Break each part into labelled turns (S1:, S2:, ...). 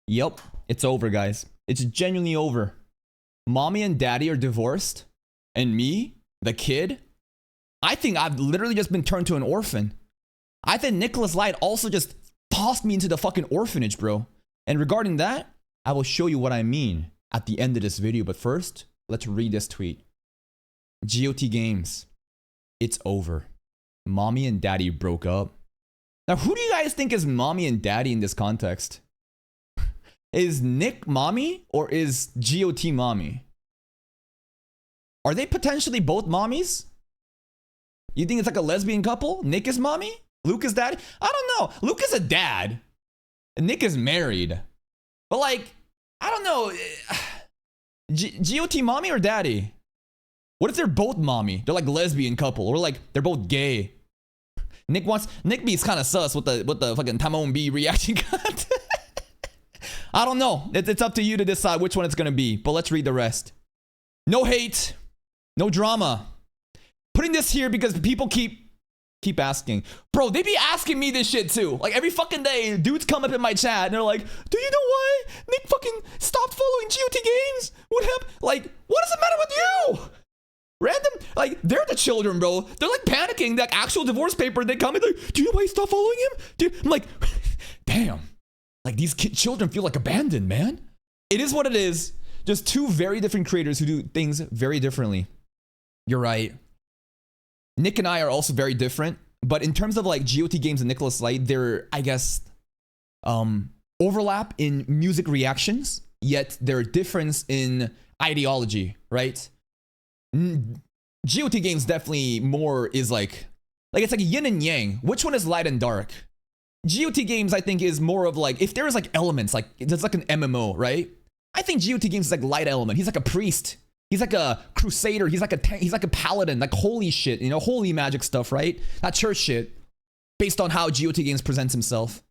S1: Yep, it's over, guys. It's genuinely over. Mommy and daddy are divorced. And me, the kid, I think I've literally just been turned to an orphan. I think Nicholas Light also just tossed me into the fucking orphanage, bro. And regarding that, I will show you what I mean at the end of this video. But first, let's read this tweet. GOT Games. It's over. Mommy and daddy broke up. Now, who do you guys think is mommy and daddy in this context? Is Nick mommy or is GOT mommy? Are they potentially both mommies? You think it's like a lesbian couple? Nick is mommy? Luke is daddy? I don't know. Luke is a dad. And Nick is married. But like, I don't know. GOT mommy or daddy? What if they're both mommy? They're like lesbian couple. Or like they're both gay. Nick B's kind of sus with the fucking Tamon B reaction cut. I don't know. It's up to you to decide which one it's gonna be. But let's read the rest. No hate. No drama. Putting this here because people keep asking. Bro, they be asking me this shit too. Like every fucking day, dudes come up in my chat and they're like, do you know why Nick fucking stopped following GOT Games? What happened? Like, what does it matter with you? Random, like, they're the children, bro. They're like panicking. That actual divorce paper, they come in like, do you know why you stopped following him? I'm like, damn. Like, these children feel like abandoned, man. It is what it is. Just two very different creators who do things very differently. You're right. Nick and I are also very different. But in terms of like GOT Games and Nicholas Light, they're, I guess, overlap in music reactions, yet they're a difference in ideology, right? GOT Games definitely more is like it's like yin and yang. Which one is light and dark? GOT Games, I think, is more of like, if there is like elements, like it's like an MMO, right? I think GOT Games is like light element. He's like a priest. He's like a crusader. He's like a paladin, like holy shit, you know, holy magic stuff, right? Not church shit. Based on how GOT Games presents himself.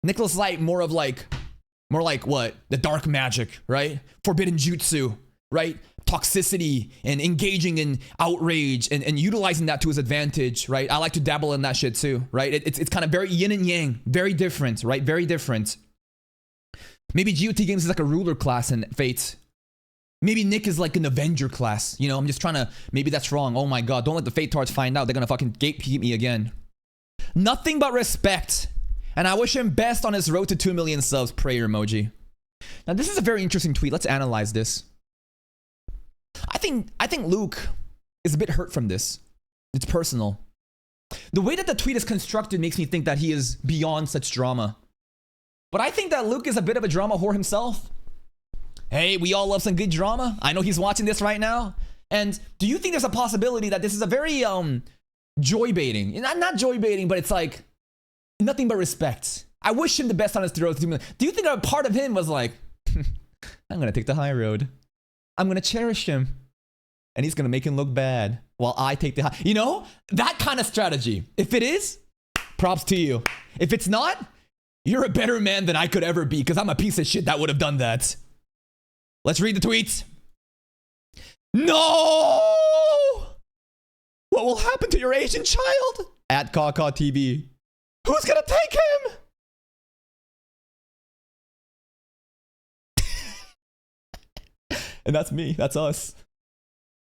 S1: Nicholas Light more like what? The dark magic, right? Forbidden jutsu, right? Toxicity and engaging in outrage and utilizing that to his advantage, right? I like to dabble in that shit too, right? It's kind of very yin and yang, very different, right? Very different. Maybe GOT Games is like a ruler class in Fate. Maybe Nick is like an Avenger class. You know, I'm just trying to, maybe that's wrong. Oh my God, don't let the Fate Tards find out. They're gonna fucking gatekeep me again. Nothing but respect. And I wish him best on his road to 2 million subs, prayer emoji. Now this is a very interesting tweet. Let's analyze this. I think Luke is a bit hurt from this. It's personal. The way that the tweet is constructed makes me think that he is beyond such drama. But I think that Luke is a bit of a drama whore himself. Hey, we all love some good drama. I know he's watching this right now. And do you think there's a possibility that this is a very joy baiting? Not joy baiting, but it's like nothing but respect. I wish him the best on his road to 2 million. Do you think a part of him was like, I'm gonna take the high road. I'm gonna cherish him. And he's gonna make him look bad while I take the high. You know, that kind of strategy. If it is, props to you. If it's not, you're a better man than I could ever be, because I'm a piece of shit that would have done that. Let's read the tweets. No! What will happen to your Asian child? At cawcawTV. Who's gonna take him? And that's me. That's us.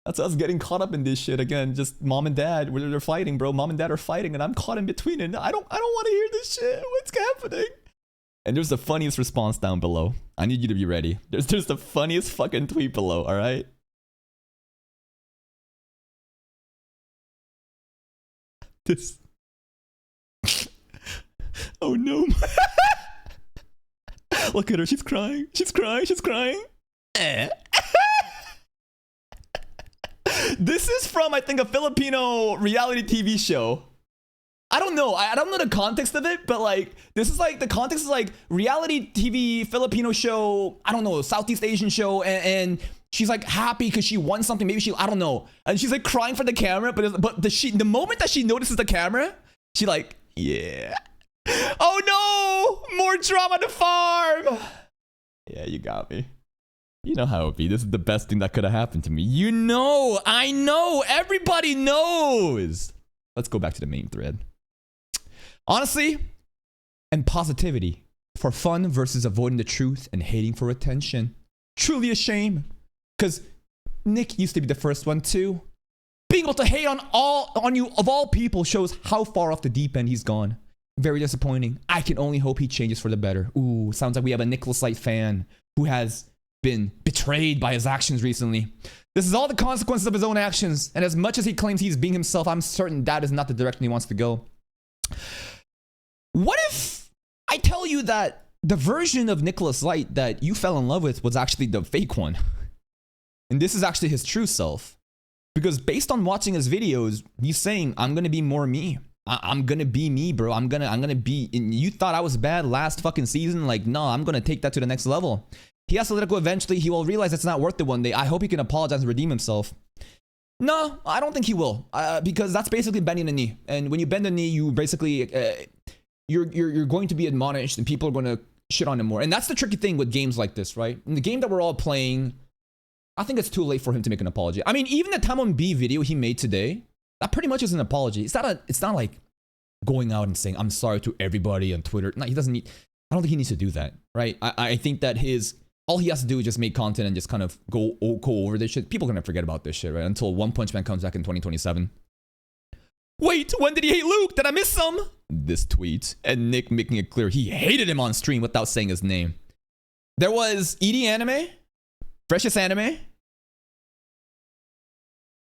S1: That's us getting caught up in this shit again. Just mom and dad, they're fighting, bro. Mom and dad are fighting, and I'm caught in between. And I don't want to hear this shit. What's happening? And there's the funniest response down below. I need you to be ready. There's the funniest fucking tweet below. All right. This. Oh no. Look at her. She's crying. She's crying. She's crying. This is from, I think, a Filipino reality TV show. I don't know. I don't know the context of it, but like, this is like, the context is like reality TV Filipino show, I don't know, Southeast Asian show, and she's like happy because she won something. Maybe I don't know. And she's like crying for the camera, but the moment that she notices the camera, she like, yeah. Oh no! More drama to farm! Yeah, you got me. You know how it would be. This is the best thing that could have happened to me. You know, I know, everybody knows. Let's go back to the main thread. Honestly, and positivity for fun versus avoiding the truth and hating for attention. Truly a shame. Because Nick used to be the first one too. Being able to hate on you of all people shows how far off the deep end he's gone. Very disappointing. I can only hope he changes for the better. Ooh, sounds like we have a Nicholas Light fan who has been betrayed by his actions recently. This is all the consequences of his own actions. And as much as he claims he's being himself, I'm certain that is not the direction he wants to go. What if I tell you that the version of Nicholas Light that you fell in love with was actually the fake one? And this is actually his true self. Because based on watching his videos, he's saying, I'm gonna be more me. I'm gonna be me, bro. I'm gonna be, you thought I was bad last fucking season? Like, no, I'm gonna take that to the next level. He has to let it go eventually. He will realize it's not worth it one day. I hope he can apologize and redeem himself. No, I don't think he will. Because that's basically bending the knee. And when you bend the knee, you basically, you're going to be admonished and people are going to shit on him more. And that's the tricky thing with games like this, right? In the game that we're all playing, I think it's too late for him to make an apology. I mean, even the Tamon B video he made today, that pretty much is an apology. It's not like going out and saying, I'm sorry to everybody on Twitter. No, he doesn't need, I don't think he needs to do that, right? I think that all he has to do is just make content and just kind of go over this shit. People are going to forget about this shit, right? Until One Punch Man comes back in 2027. Wait, when did he hate Luke? Did I miss some? This tweet. And Nick making it clear he hated him on stream without saying his name. There was ED Anime, Freshest Anime,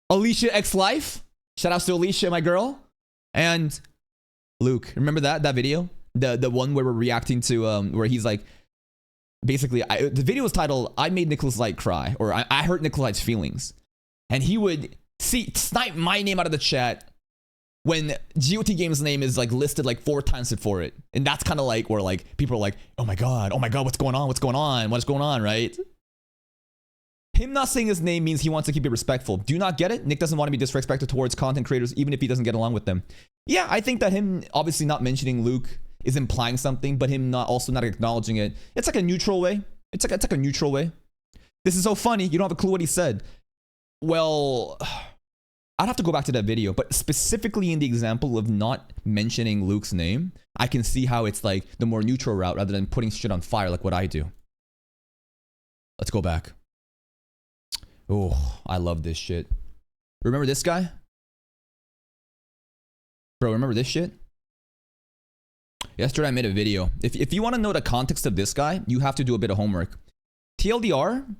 S1: Alicia X Life. Shout out to Alicia, my girl. And Luke. Remember that video? The one where we're reacting to, where he's like, basically, the video was titled, I made Nicholas Light cry, or I hurt Nicholas Light's feelings. And he would snipe my name out of the chat when GOT Games' name is like listed like 4 times before it. And that's kind of like where like people are like, oh my god, what's going on, right? Him not saying his name means he wants to keep it respectful. Do you not get it? Nick doesn't want to be disrespectful towards content creators, even if he doesn't get along with them. Yeah, I think that him obviously not mentioning Luke is implying something, but him also not acknowledging it. It's like a neutral way. It's like a neutral way. This is so funny. You don't have a clue what he said. Well, I'd have to go back to that video, but specifically in the example of not mentioning Luke's name, I can see how it's like the more neutral route rather than putting shit on fire like what I do. Let's go back. Oh, I love this shit. Remember this guy? Bro, remember this shit? Yesterday I made a video. If you want to know the context of this guy, you have to do a bit of homework. TLDR,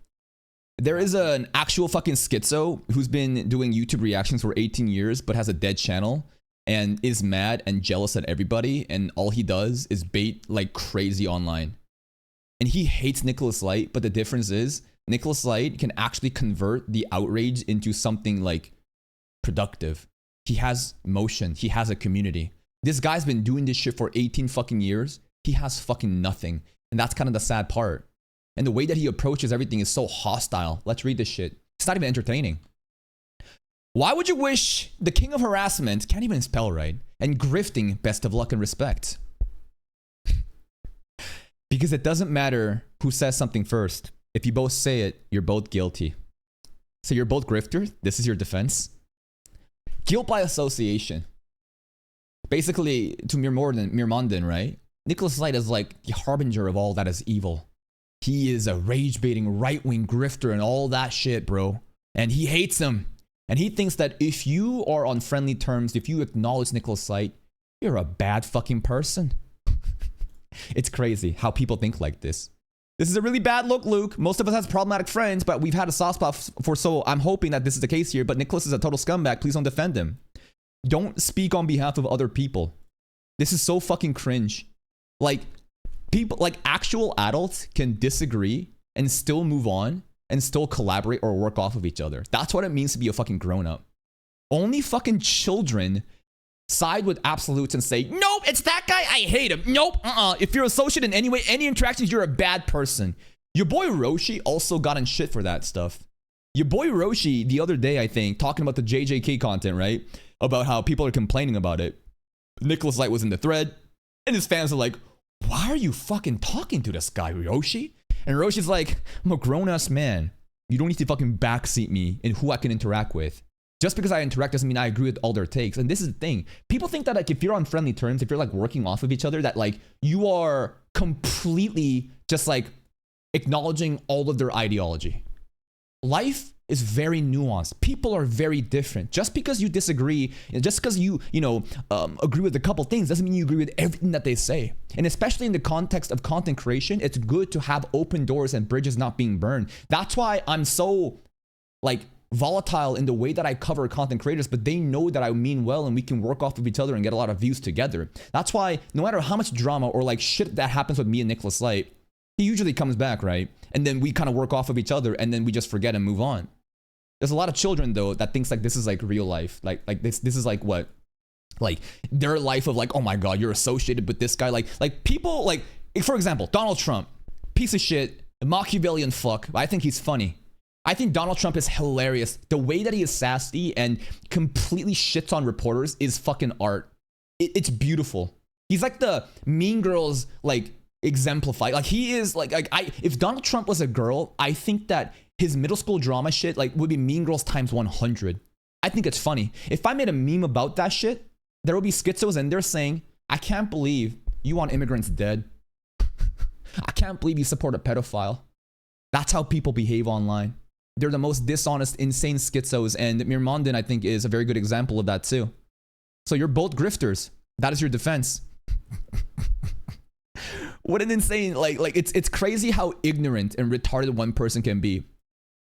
S1: there is an actual fucking schizo who's been doing YouTube reactions for 18 years but has a dead channel and is mad and jealous at everybody, and all he does is bait like crazy online. And he hates Nicholas Light, but the difference is Nicholas Light can actually convert the outrage into something like productive. He has motion. He has a community. This guy's been doing this shit for 18 fucking years. He has fucking nothing. And that's kind of the sad part. And the way that he approaches everything is so hostile. Let's read this shit. It's not even entertaining. Why would you wish the king of harassment, can't even spell right, and grifting, best of luck and respect? Because it doesn't matter who says something first. If you both say it, you're both guilty. So you're both grifters? This is your defense? Guilt by association. Basically, to Mirmondon, right? Nicholas Light is like the harbinger of all that is evil. He is a rage-baiting right-wing grifter and all that shit, bro. And he hates him. And he thinks that if you are on friendly terms, if you acknowledge Nicholas Light, you're a bad fucking person. It's crazy how people think like this. This is a really bad look, Luke. Most of us have problematic friends, but we've had a soft spot for, so I'm hoping that this is the case here. But Nicholas is a total scumbag. Please don't defend him. Don't speak on behalf of other people. This is so fucking cringe. Like, people, like actual adults can disagree and still move on and still collaborate or work off of each other. That's what it means to be a fucking grown-up. Only fucking children side with absolutes and say, nope, it's that guy, I hate him. Nope, If you're associated in any way, any interactions, you're a bad person. Your boy Roshi also got in shit for that stuff. Your boy Roshi, the other day, I think, talking about the JJK content, right? About how people are complaining about it. Nicholas Light was in the thread, and his fans are like, why are you fucking talking to this guy, Roshi? And Roshi's like, I'm a grown-ass man. You don't need to fucking backseat me in who I can interact with. Just because I interact doesn't mean I agree with all their takes. And this is the thing. People think that like if you're on friendly terms, if you're like working off of each other, that like you are completely just like acknowledging all of their ideology. Life is very nuanced. People are very different. Just because you disagree, just because you agree with a couple things doesn't mean you agree with everything that they say. And especially in the context of content creation, it's good to have open doors and bridges not being burned. That's why I'm so like volatile in the way that I cover content creators, but they know that I mean well and we can work off of each other and get a lot of views together. That's why no matter how much drama or like shit that happens with me and Nicholas Light, he usually comes back, right? And then we kind of work off of each other and then we just forget and move on. There's a lot of children though that thinks like this is like real life. Like this is like what? Like their life of like, oh my God, you're associated with this guy. Like people like, for example, Donald Trump, piece of shit, Machiavellian fuck. I think he's funny. I think Donald Trump is hilarious. The way that he is sassy and completely shits on reporters is fucking art. It's beautiful. He's like the Mean Girls like exemplified. Like he is like if Donald Trump was a girl, I think that his middle school drama shit like would be Mean Girls times 100. I think it's funny. If I made a meme about that shit, there will be schizos in there saying, I can't believe you want immigrants dead. I can't believe you support a pedophile. That's how people behave online. They're the most dishonest, insane schizos, and Mirmandin, I think, is a very good example of that too. So you're both grifters. That is your defense. What an insane, like it's crazy how ignorant and retarded one person can be.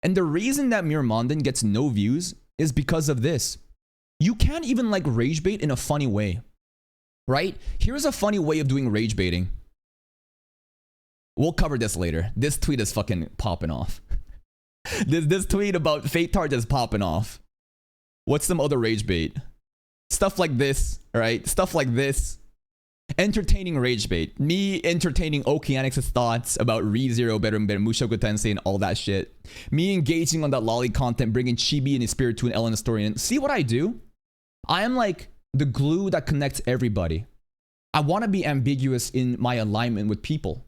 S1: And the reason that Mirmandin gets no views is because of this. You can't even like rage bait in a funny way, right? Here's a funny way of doing rage baiting. We'll cover this later. This tweet is fucking popping off. This tweet about Fatard is popping off. What's some other rage bait? Stuff like this, right? Stuff like this. Entertaining rage bait. Me entertaining Okeanix's thoughts about ReZero, Better Mushoku Tensei, and all that shit. Me engaging on that lolly content, bringing Chibi and his spirit to an Ellen story. And see what I do? I am like the glue that connects everybody. I want to be ambiguous in my alignment with people.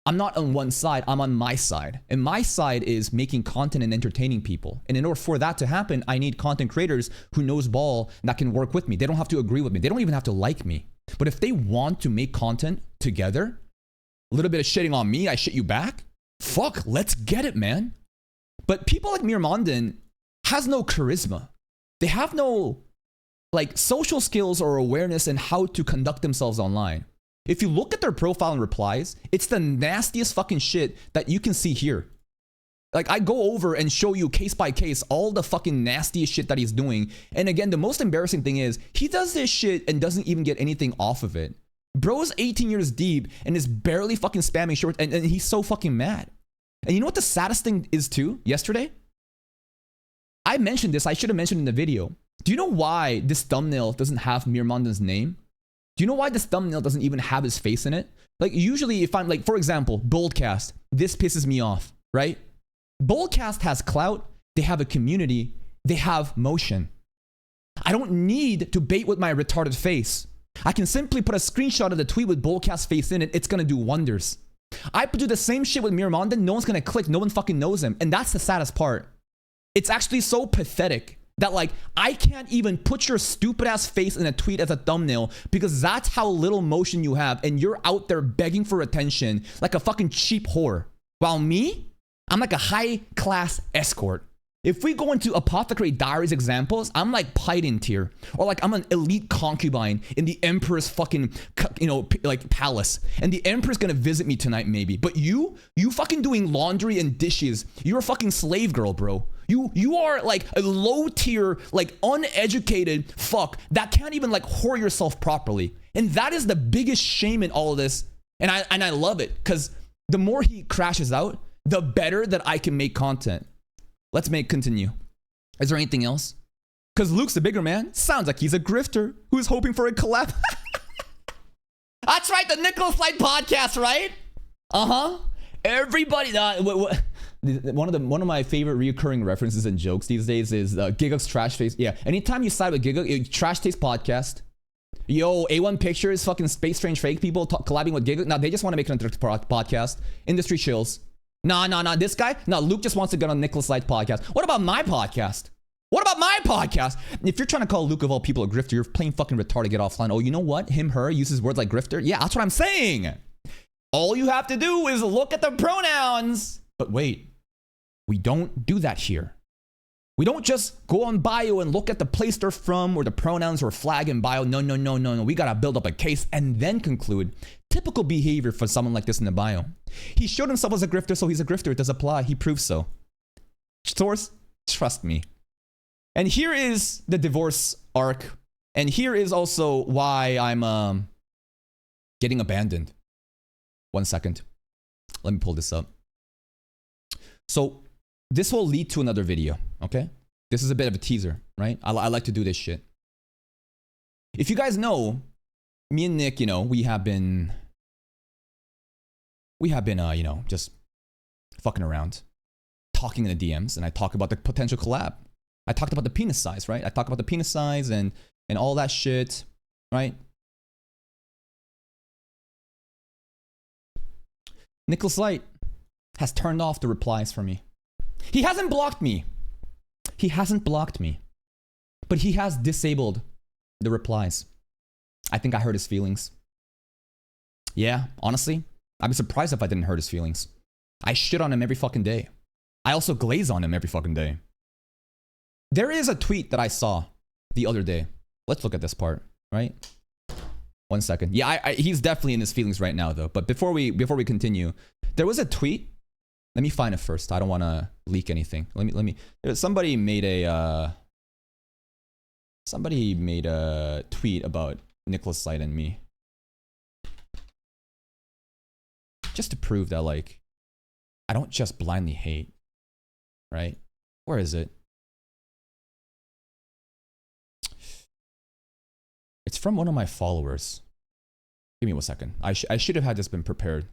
S1: I'm not on one side, I'm on my side. And my side is making content and entertaining people. And in order for that to happen, I need content creators who knows ball and that can work with me. They don't have to agree with me. They don't even have to like me. But if they want to make content together, a little bit of shitting on me, I shit you back. Fuck, let's get it, man. But people like Mirmandin has no charisma. They have no like social skills or awareness in how to conduct themselves online. If you look at their profile and replies, it's the nastiest fucking shit that you can see here. Like I go over and show you case by case all the fucking nastiest shit that he's doing. And again, the most embarrassing thing is he does this shit and doesn't even get anything off of it. Bro's 18 years deep and is barely fucking spamming shorts and he's so fucking mad. And you know what the saddest thing is too? Yesterday, I mentioned this. I should have mentioned in the video. Do you know why this thumbnail doesn't have Mirmandin's name? Do you know why this thumbnail doesn't even have his face in it? Like usually if I'm like, for example, Boldcast, this pisses me off, right? Boldcast has clout, they have a community, they have motion. I don't need to bait with my retarded face. I can simply put a screenshot of the tweet with Boldcast face in it, it's gonna do wonders. I do the same shit with Mirmandin, no one's gonna click, no one fucking knows him. And that's the saddest part. It's actually so pathetic that like, I can't even put your stupid ass face in a tweet as a thumbnail because that's how little motion you have and you're out there begging for attention like a fucking cheap whore. While me, I'm like a high class escort. If we go into Apothecary Diaries examples, I'm like Python tier. Or like I'm an elite concubine in the Emperor's fucking, like palace. And the Emperor's gonna visit me tonight maybe. But you fucking doing laundry and dishes. You're a fucking slave girl, bro. You are like a low tier, like uneducated fuck that can't even like whore yourself properly. And that is the biggest shame in all of this. And I love it because the more he crashes out, the better that I can make content. Let's continue. Is there anything else? Because Luke's the bigger man. Sounds like he's a grifter who's hoping for a collab. That's right, the Nicholas Light podcast, right? Everybody. One of my favorite reoccurring references and jokes these days is Giguk's Trash Face. Yeah, anytime you side with Giguk, Trash Taste podcast. Yo, A1 Pictures, fucking Space Strange Fake people collabing with Giguk. Now they just want to make an podcast. Industry chills. Nah, this guy? No, Luke just wants to get on Nicholas Light's podcast. What about my podcast? If you're trying to call Luke of all people a grifter, you're plain fucking retarded, get offline. Oh, you know what? Him, her, uses words like grifter? Yeah, that's what I'm saying. All you have to do is look at the pronouns. But wait, we don't do that here. We don't just go on bio and look at the place they're from or the pronouns or flag in bio. No, no, no, no, no. We gotta build up a case and then conclude. Typical behavior for someone like this in the bio. He showed himself as a grifter, so he's a grifter. It does apply. He proves so. Source, trust me. And here is the divorce arc. And here is also why I'm getting abandoned. 1 second. Let me pull this up. So this will lead to another video, okay? This is a bit of a teaser, right? I like to do this shit. If you guys know, me and Nick, we have been, just fucking around, talking in the DMs, and I talk about the potential collab. I talked about the penis size, right? I talked about the penis size and all that shit, right? Nicholas Light has turned off the replies for me. He hasn't blocked me. He hasn't blocked me. But he has disabled the replies. I think I hurt his feelings. Yeah, honestly, I'd be surprised if I didn't hurt his feelings. I shit on him every fucking day. I also glaze on him every fucking day. There is a tweet that I saw the other day. Let's look at this part, right? 1 second. Yeah, he's definitely in his feelings right now, though. But before we continue, there was a tweet. Let me find it first. I don't want to leak anything. Let me. Somebody made a tweet about Nicholas Light and me, just to prove that like I don't just blindly hate. Right? Where is it? It's from one of my followers. Give me 1 second. I should have had this been prepared.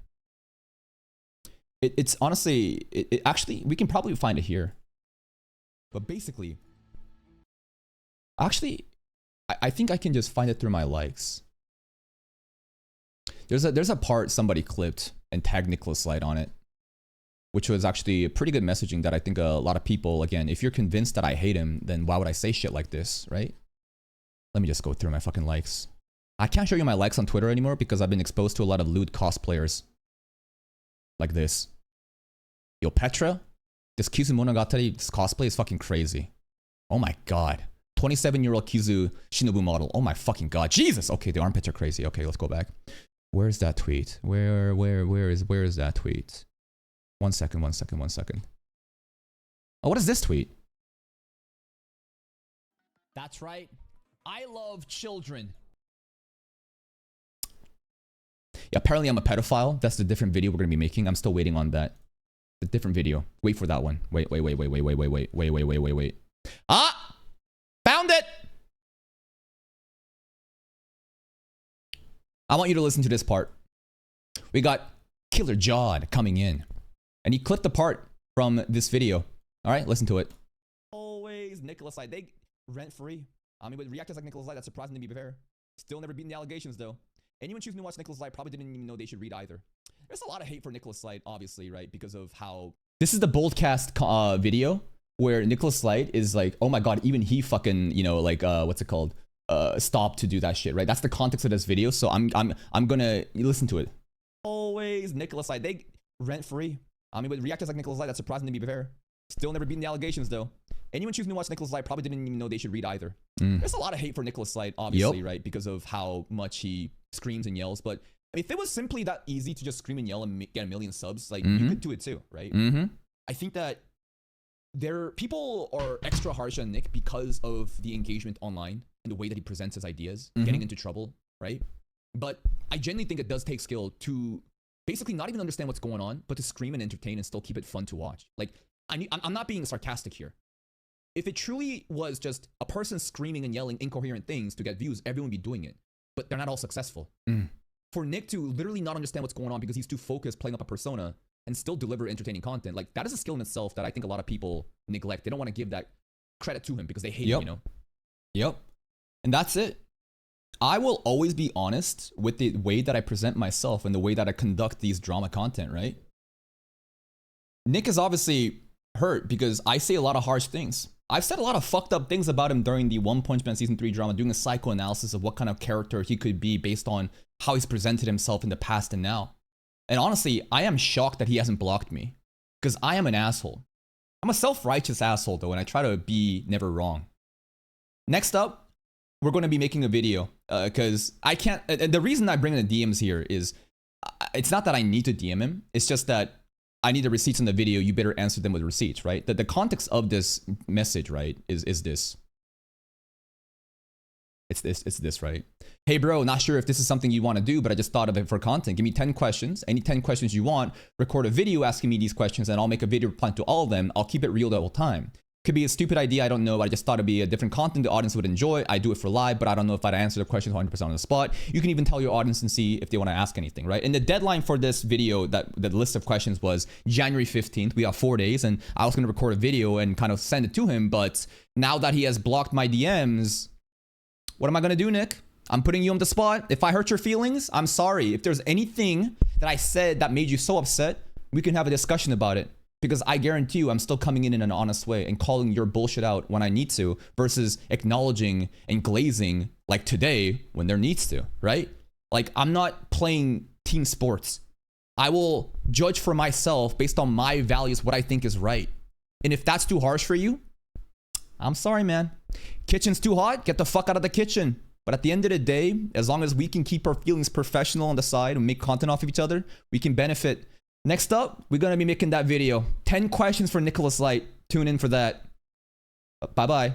S1: It's honestly, actually, we can probably find it here. But basically, actually, I think I can just find it through my likes. There's a part somebody clipped and tagged Nicholas Light on it, which was actually a pretty good messaging that I think a lot of people, again, if you're convinced that I hate him, then why would I say shit like this, right? Let me just go through my fucking likes. I can't show you my likes on Twitter anymore because I've been exposed to a lot of lewd cosplayers. Like this. Yo, Petra, this Kizu Monogatari, this cosplay is fucking crazy. Oh my god. 27-year-old Kizu Shinobu model. Oh my fucking god. Jesus! Okay, the armpits are crazy. Okay, let's go back. Where's that tweet? Where is that tweet? 1 second. Oh, what is this tweet? That's right. I love children. Yeah, apparently I'm a pedophile. That's the different video we're gonna be making. I'm still waiting on that. The different video. Wait for that one. Wait. Ah! Found it! I want you to listen to this part. We got Killer Jawed coming in. And he clipped the part from this video. Alright, listen to it. Always Nicholas Light. They rent free. I mean, with reactors like Nicholas Light, that's surprising to be fair. Still never beaten the allegations, though. Anyone choosing to watch Nicholas Light probably didn't even know they should read either. There's a lot of hate for Nicholas Light, obviously, right? Because of how... This is the Boldcast video where Nicholas Light is like, oh my god, even he fucking, what's it called? Stopped to do that shit, right? That's the context of this video, so I'm gonna listen to it. Always Nicholas Light. They rent free. I mean, with reactors like Nicholas Light, that's surprising to be fair. Still never beaten the allegations, though. Anyone choosing to watch Nicholas Light probably didn't even know they should read either. There's a lot of hate for Nicholas Light, obviously, right? Because of how much he screams and yells. But if it was simply that easy to just scream and yell and get 1 million subs, like, you could do it too, right? I think that people are extra harsh on Nick because of the engagement online and the way that he presents his ideas, getting into trouble, right? But I genuinely think it does take skill to basically not even understand what's going on, but to scream and entertain and still keep it fun to watch. Like, I'm not being sarcastic here. If it truly was just a person screaming and yelling incoherent things to get views, everyone would be doing it. But they're not all successful. For Nick to literally not understand what's going on because he's too focused playing up a persona and still deliver entertaining content, like, that is a skill in itself that I think a lot of people neglect. They don't want to give that credit to him because they hate him, you know? Yep. And that's it. I will always be honest with the way that I present myself and the way that I conduct these drama content, right? Nick is obviously hurt because I say a lot of harsh things. I've said a lot of fucked up things about him during the One Punch Man Season 3 drama, doing a psychoanalysis of what kind of character he could be based on how he's presented himself in the past and now. And honestly, I am shocked that he hasn't blocked me because I am an asshole. I'm a self-righteous asshole though, and I try to be never wrong. Next up, we're going to be making a video because I can't. The reason I bring in the DMs here is it's not that I need to DM him. It's just that I need the receipts in the video. You better answer them with receipts, right? The context of this message, right, is this. It's this, right? Hey bro, not sure if this is something you want to do, but I just thought of it for content. Give me 10 questions, any 10 questions you want, record a video asking me these questions, and I'll make a video replying to all of them. I'll keep it real the whole time. Could be a stupid idea, I don't know, but I just thought it'd be a different content the audience would enjoy. I do it for live, but I don't know if I'd answer the questions 100% on the spot. You can even tell your audience and see if they want to ask anything, right? And the deadline for this video, that the list of questions was January 15th. We got 4 days, and I was going to record a video and kind of send it to him, but now that he has blocked my DMs, what am I going to do, Nick? I'm putting you on the spot. If I hurt your feelings, I'm sorry. If there's anything that I said that made you so upset, we can have a discussion about it. Because I guarantee you I'm still coming in an honest way and calling your bullshit out when I need to versus acknowledging and glazing like today when there needs to, right? Like, I'm not playing team sports. I will judge for myself based on my values what I think is right. And if that's too harsh for you, I'm sorry, man. Kitchen's too hot, get the fuck out of the kitchen. But at the end of the day, as long as we can keep our feelings professional on the side and make content off of each other, we can benefit. Next up, we're going to be making that video. 10 questions for Nicholas Light. Tune in for that. Bye-bye.